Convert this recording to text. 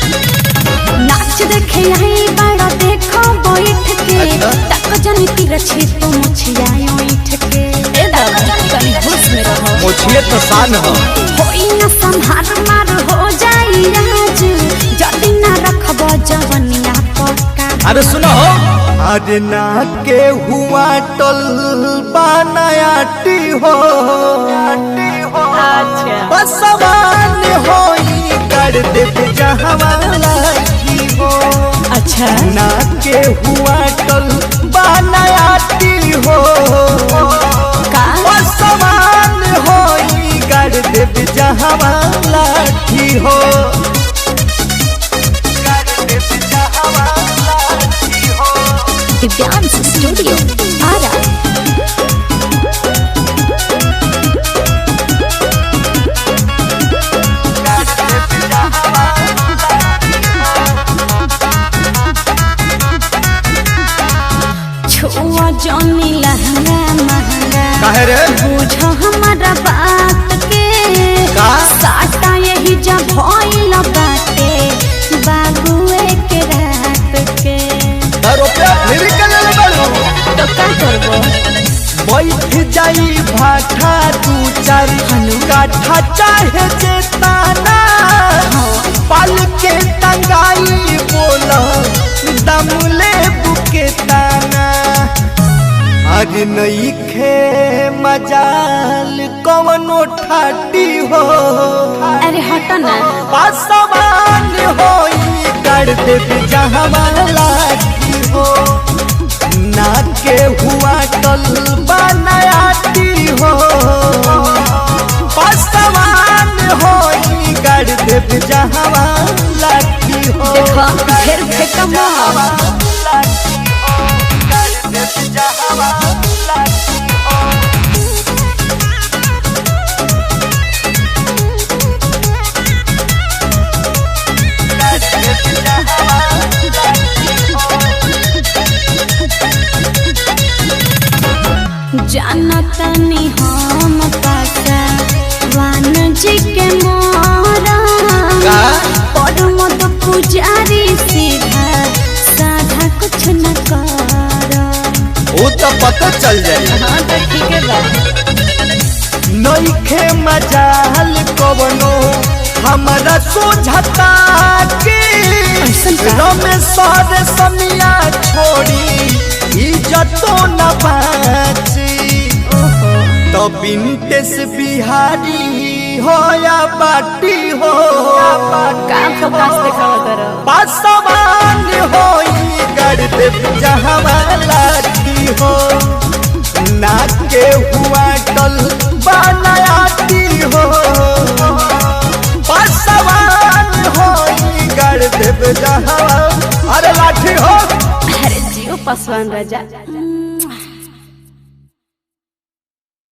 नाच देखे आई बड़ा देखो बैठ के तक जनी तीर छे तो मुछिया उठ के ए दादा कनी होश में रहो मुछिए तो शान हो होई ना संहार मार हो जाई आज जदी ना रखबो जवनिया पक्का। अरे सुनो अरे ना के हुआ टल बनायाटी हो अच्छा बस सवान होई कर दे जहवाला की हो। अच्छा ना के हुआ टल बनायाटी हो का बस सवान होई कर दे जहवाला की हो। दिव्यांश स्टूडियो आरा छुआ जानी लहंगा महंगा काहे रे बुझो हमारा बात के का साटा यही जब भइल बाटे बाबुए के रात के रुपया फिर कल बड़ो तो का करबो बैठ जाई भाठा दू चार काठा चाहे जेताना पाल के टंगाई बोला दमले बुके ताना। अरे नई खे मजाल कवनो ठाटी हो अरे हट ना पासवान होई कर दे जहवाला की हो। ना के हुआ टल बनायाटी हो पासवान होई कर दे जहवाला की हो। देखो फिर फेंकम जानतनी हम पासा वान जी के मोरा पर मत पुजारी सीधा साधा कुछ न कर। वो तो पता चल जाए हाँ तो ठीक है बा नईखे मजाल कवनो हमारा सोझता के रमेश्वर समिया छोड़ी इज्जतो न बाची तो बिनतेस बिहारी हो या बाटी हो काम फोकस दिखावा करो पासवान होई कर दे जहवाला की हो। ना के हुआ टल बनायाटी हो पासवान होई कर दे जहवाला। अरे लाठी हो अरे जियो पासवान राजा।